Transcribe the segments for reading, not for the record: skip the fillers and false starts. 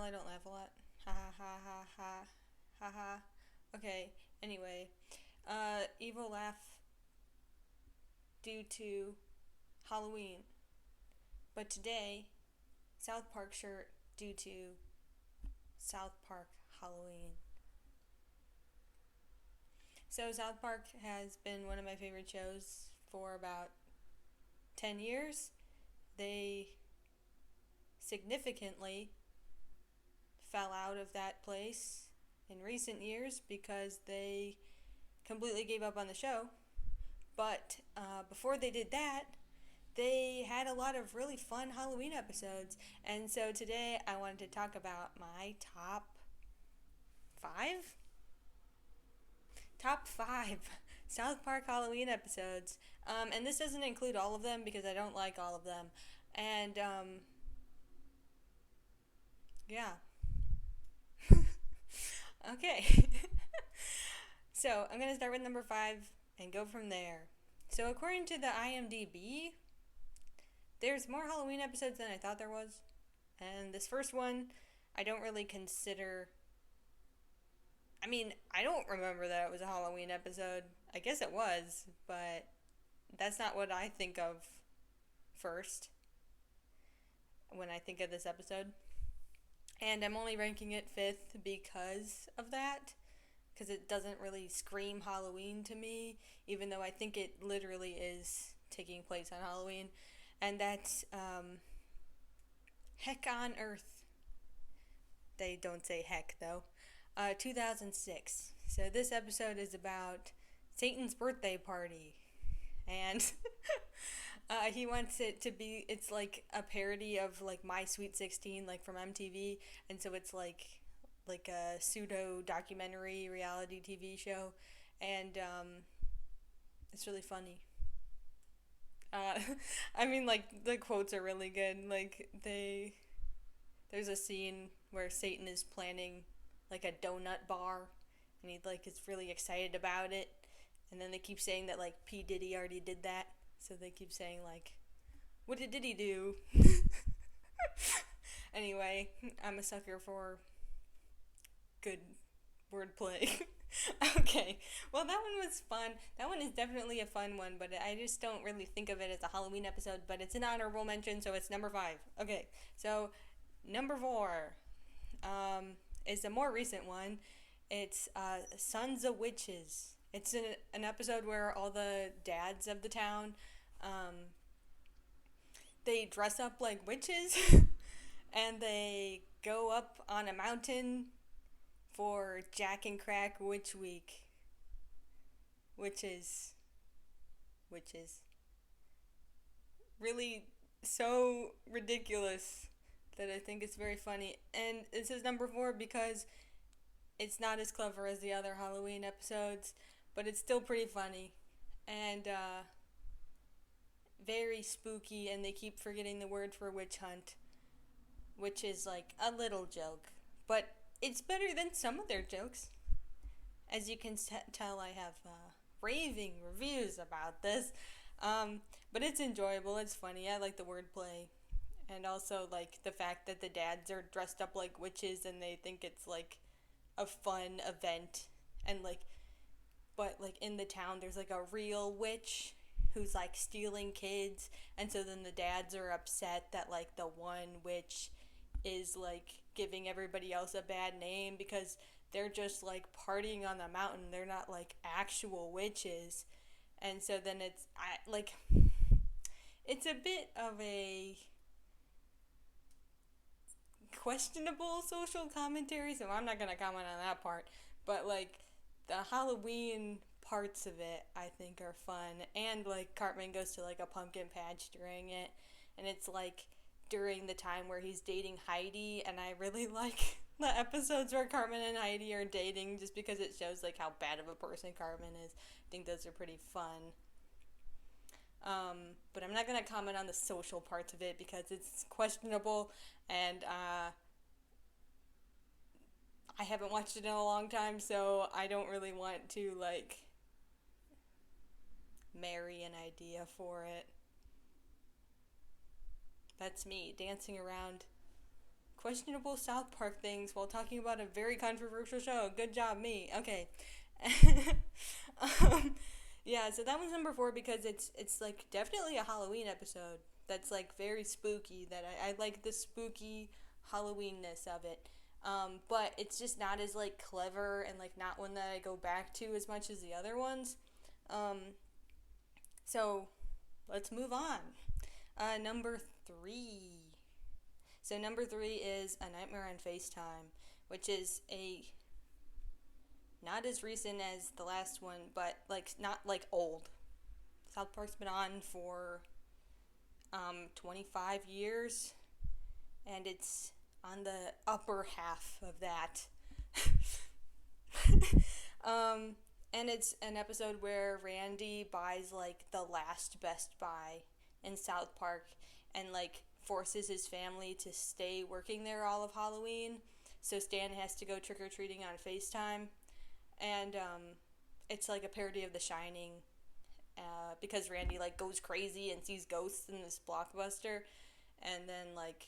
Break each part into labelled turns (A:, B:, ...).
A: I don't laugh a lot. Ha ha ha ha ha ha ha. Okay, anyway. Evil laugh due to Halloween. But today, South Park shirt due to South Park Halloween. So, South Park has been one of my favorite shows for about 10 years. They significantly fell out of that place in recent years because they completely gave up on the show. But before they did that, they had a lot of really fun Halloween episodes. And so today I wanted to talk about my top five? Top five South Park Halloween episodes. And this doesn't include all of them because I don't like all of them. And yeah. Okay. So I'm going to start with number five and go from there. So according to the IMDb, there's more Halloween episodes than I thought there was. And this first one, I don't really consider. I mean, I don't remember that it was a Halloween episode. I guess it was, but that's not what I think of first when I think of this episode. And I'm only ranking it fifth because of that. Because it doesn't really scream Halloween to me, even though I think it literally is taking place on Halloween. And that's Heck on Earth. They don't say heck, though. 2006. So this episode is about Satan's birthday party. And he wants it to be, it's like a parody of like My Sweet 16, like from MTV. And so it's like a pseudo documentary reality TV show, and it's really funny. I mean, like the quotes are really good. Like there's a scene where Satan is planning like a donut bar, and he like is really excited about it, and then they keep saying that like P Diddy already did that, so they keep saying like, what did Diddy do? Anyway, I'm a sucker for good wordplay. Okay, well, that one was fun. That one is definitely a fun one, but I just don't really think of it as a Halloween episode, but it's an honorable mention, so it's number five. Okay, so number four is a more recent one. It's Sons of Witches. It's an episode where all the dads of the town, they dress up like witches, and they go up on a mountain for Jack and Crack Witch Week, which is really so ridiculous that I think it's very funny. And this is number four because it's not as clever as the other Halloween episodes, but it's still pretty funny and very spooky. And they keep forgetting the word for witch hunt, which is like a little joke, but it's better than some of their jokes. As you can tell, I have raving reviews about this. But it's enjoyable, it's funny. I like the wordplay. And also, like, the fact that the dads are dressed up like witches and they think it's, like, a fun event. And, like, but, like, in the town, there's, like, a real witch who's, like, stealing kids. And so then the dads are upset that, like, the one witch is, like, giving everybody else a bad name because they're just like partying on the mountain. They're not like actual witches. And so then it's a bit of a questionable social commentary, so I'm not going to comment on that part. But like the Halloween parts of it I think are fun, and like Cartman goes to like a pumpkin patch during it, and it's like during the time where he's dating Heidi, and I really like the episodes where Cartman and Heidi are dating just because it shows like how bad of a person Cartman is. I think those are pretty fun. But I'm not going to comment on the social parts of it because it's questionable, and I haven't watched it in a long time, so I don't really want to like marry an idea for it. That's me dancing around questionable South Park things while talking about a very controversial show. Good job, me. Okay. um, yeah, so that one's number 4 because it's like definitely a Halloween episode that's like very spooky. That I like the spooky Halloweenness of it. But it's just not as like clever and like not one that I go back to as much as the other ones. Um, so let's move on. Number 3. So number 3 is A Nightmare on FaceTime, which is a not as recent as the last one, but like not like old. South Park's been on for 25 years, and it's on the upper half of that. And it's an episode where Randy buys like the last Best Buy in South Park and like forces his family to stay working there all of Halloween. So Stan has to go trick-or-treating on FaceTime. And it's like a parody of The Shining, because Randy like goes crazy and sees ghosts in this blockbuster. And then like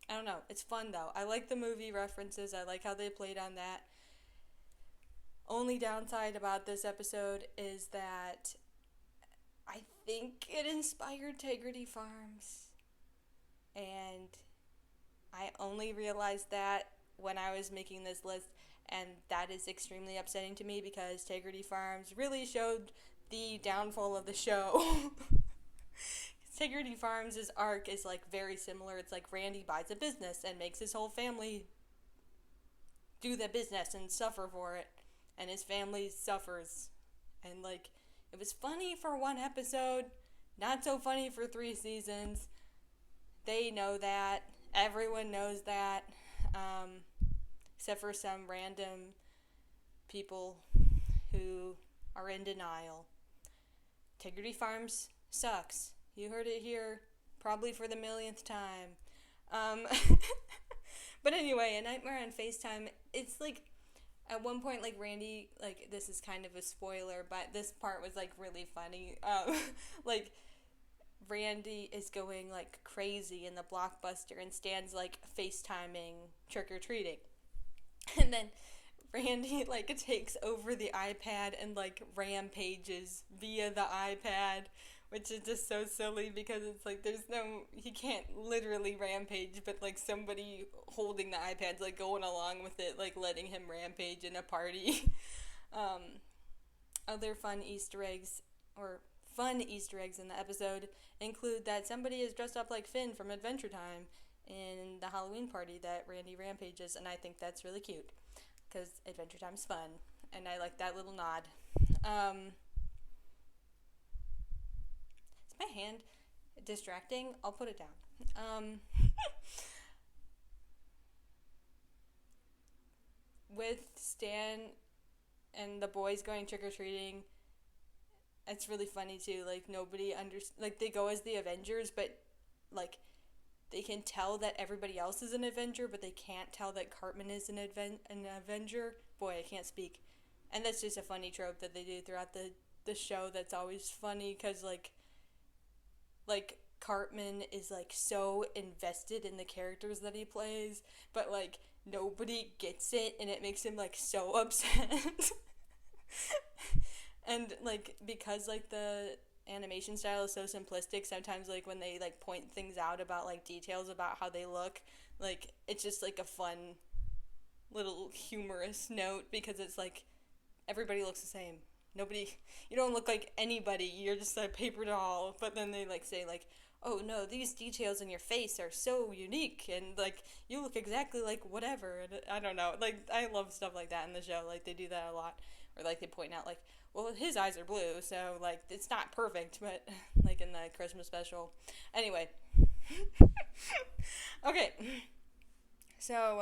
A: I don't know, it's fun though. I like the movie references. I like how they played on that. Only downside about this episode is that I think it inspired Integrity Farms. And I only realized that when I was making this list, and that is extremely upsetting to me because Integrity Farms really showed the downfall of the show. Integrity Farms' arc is like very similar. It's like Randy buys a business and makes his whole family do the business and suffer for it, and his family suffers. And like it was funny for one episode, not so funny for 3 seasons. They know that. Everyone knows that. Except for some random people who are in denial. Integrity Farms sucks. You heard it here, probably for the millionth time. But anyway, A Nightmare on FaceTime, it's like, at one point, like, Randy, like, this is kind of a spoiler, but this part was, like, really funny. Like, Randy is going, like, crazy in the blockbuster and Stan's, like, FaceTiming trick-or-treating. And then Randy, like, takes over the iPad and, like, rampages via the iPad, which is just so silly because it's, like, he can't literally rampage, but, like, somebody holding the iPad's, like, going along with it, like, letting him rampage in a party. Other fun Easter eggs in the episode include that somebody is dressed up like Finn from Adventure Time in the Halloween party that Randy rampages, and I think that's really cute because Adventure Time's fun, and I like that little nod. Is my hand distracting? I'll put it down. With Stan and the boys going trick-or-treating, it's really funny too. Like, nobody like, they go as the Avengers, but like they can tell that everybody else is an Avenger, but they can't tell that Cartman is an Avenger. Boy, I can't speak. And that's just a funny trope that they do throughout the show that's always funny, because like Cartman is like so invested in the characters that he plays, but like nobody gets it, and it makes him like so upset. And like, because like the animation style is so simplistic, sometimes like when they like point things out about like details about how they look, like it's just like a fun little humorous note, because it's like everybody looks the same. You don't look like anybody, you're just a paper doll. But then they like say like, oh no, these details in your face are so unique, and like you look exactly like whatever. And I don't know, like I love stuff like that in the show. Like they do that a lot, or like they point out like, well, his eyes are blue, so like it's not perfect, but like in the Christmas special. Anyway. Okay. So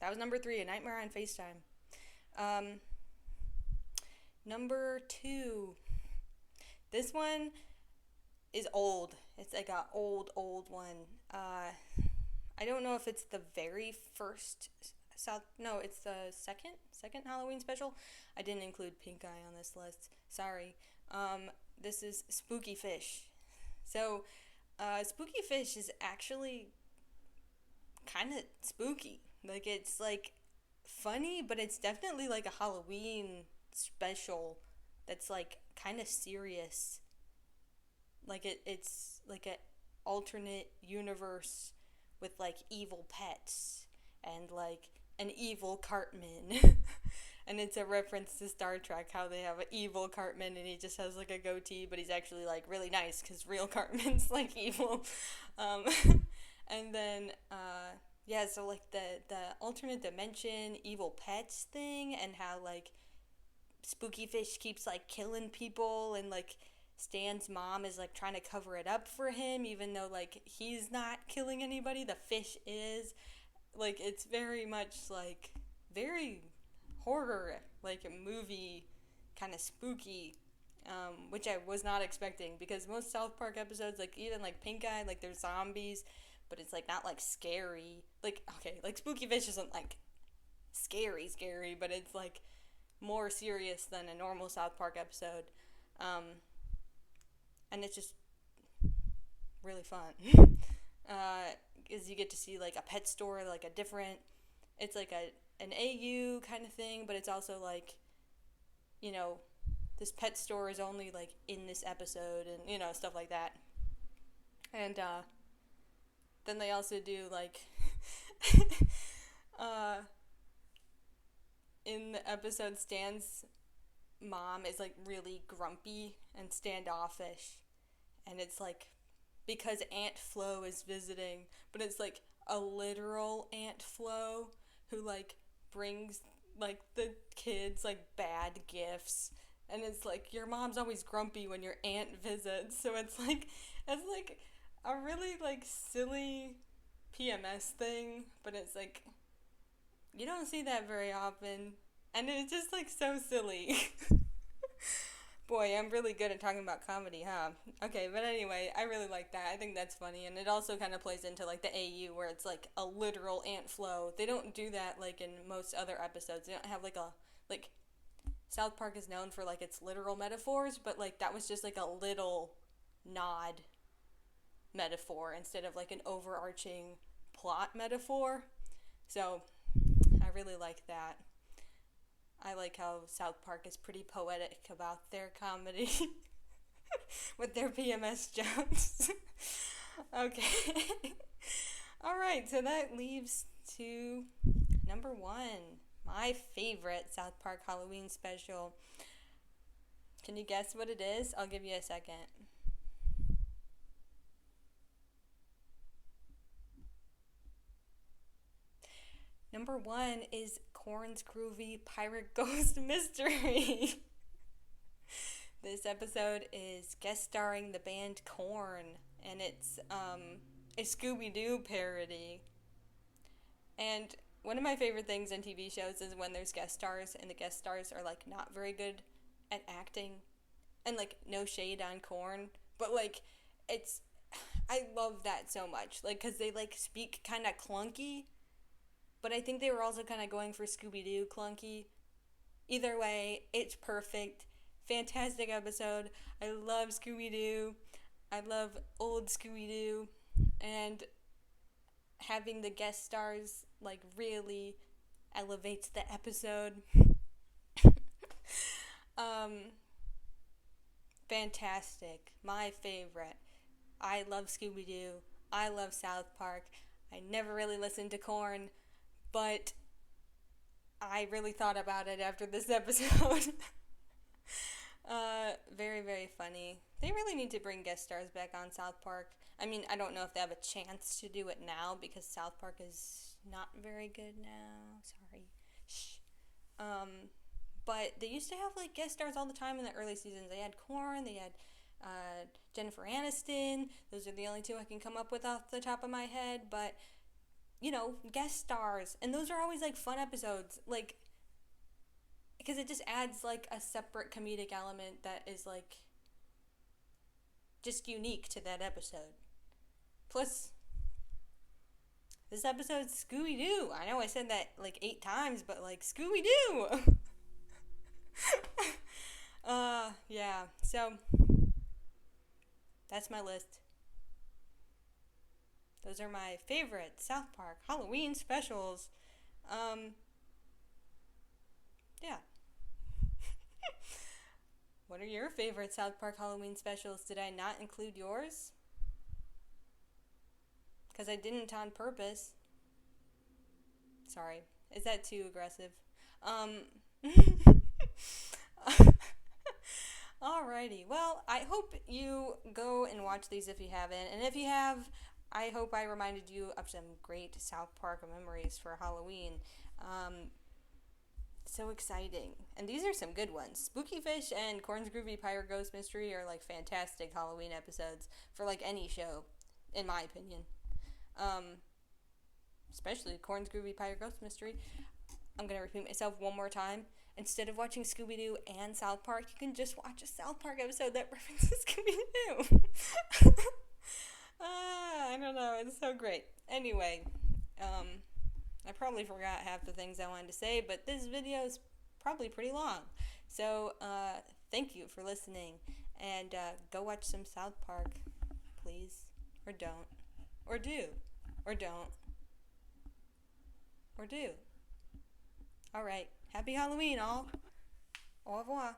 A: that was number 3, A Nightmare on FaceTime. Number 2. This one is old. It's like a old one. I don't know if it's the very first it's the second Halloween special. I didn't include Pink Eye on this list. Sorry. This is Spooky Fish. So Spooky Fish is actually kind of spooky. Like, it's like funny, but it's definitely like a Halloween special that's like kind of serious. Like, it's like an alternate universe with like evil pets and like an evil Cartman. And it's a reference to Star Trek, how they have an evil Cartman and he just has like a goatee, but he's actually like really nice because real Cartman's like evil. Um, and then yeah, so like the alternate dimension evil pets thing, and how like Spooky Fish keeps like killing people, and like Stan's mom is like trying to cover it up for him, even though like he's not killing anybody, the fish is. Like, it's very much like very horror, like a movie, kind of spooky, which I was not expecting, because most South Park episodes, like even like Pink Eye, like they're zombies, but it's like not like scary. Like, okay, like Spooky Fish isn't like scary, but it's like more serious than a normal South Park episode, um, and it's just really fun. Is you get to see like a pet store, like a different, it's like an AU kind of thing, but it's also like, you know, this pet store is only like in this episode, and you know, stuff like that. And then they also do like uh, in the episode, Stan's mom is like really grumpy and standoffish, and it's like because Aunt Flo is visiting, but it's like a literal Aunt Flo who like brings like the kids like bad gifts, and it's like your mom's always grumpy when your aunt visits, so it's like a really like silly PMS thing, but it's like you don't see that very often, and it's just like so silly. Boy, I'm really good at talking about comedy, huh? Okay, but anyway, I really like that. I think that's funny, and it also kind of plays into like the AU, where it's like a literal Aunt Flo. They don't do that like in most other episodes. They don't have like a like South Park is known for like its literal metaphors, but like that was just like a little nod metaphor instead of like an overarching plot metaphor. So I really like that. I like how South Park is pretty poetic about their comedy with their PMS jokes. Okay. All right, so that leaves to number one, my favorite South Park Halloween special. Can you guess what it is? I'll give you a second. Number one is Korn's Groovy Pirate Ghost Mystery. This episode is guest starring the band Korn, and it's a Scooby Doo parody. And one of my favorite things in TV shows is when there's guest stars, and the guest stars are like not very good at acting, and like no shade on Korn, but like it's I love that so much, like because they like speak kind of clunky, but I think they were also kind of going for Scooby Doo clunky. Either way, it's perfect. Fantastic episode. I love Scooby Doo. I love old Scooby Doo. And having the guest stars like really elevates the episode. um, Fantastic. My favorite. I love Scooby Doo. I love South Park. I never really listened to Korn, but I really thought about it after this episode. Very, very funny. They really need to bring guest stars back on South Park. I mean, I don't know if they have a chance to do it now because South Park is not very good now. Sorry. Shh. But they used to have like guest stars all the time in the early seasons. They had Korn, they had Jennifer Aniston. Those are the only two I can come up with off the top of my head. But you know, guest stars, and those are always like fun episodes. Like because it just adds like a separate comedic element that is like just unique to that episode. Plus, this episode's Scooby Doo. I know I said that like 8 times, but like Scooby Doo. Yeah. So that's my list. Those are my favorite South Park Halloween specials. Yeah. What are your favorite South Park Halloween specials? Did I not include yours? Because I didn't on purpose. Sorry. Is that too aggressive? Um. Alrighty. Well, I hope you go and watch these if you haven't. And if you have, I hope I reminded you of some great South Park memories for Halloween. So exciting. And these are some good ones. Spooky Fish and Corn's Groovy Pirate Ghost Mystery are like fantastic Halloween episodes for like any show, in my opinion. Um, Especially Corn's Groovy Pirate Ghost Mystery. I'm going to repeat myself one more time. Instead of watching Scooby-Doo and South Park, you can just watch a South Park episode that references Scooby-Doo. I don't know. It's so great. Anyway, I probably forgot half the things I wanted to say, but this video is probably pretty long. So, thank you for listening. And go watch some South Park, please. Or don't. Or do. Or don't. Or do. Alright. Happy Halloween, all. Au revoir.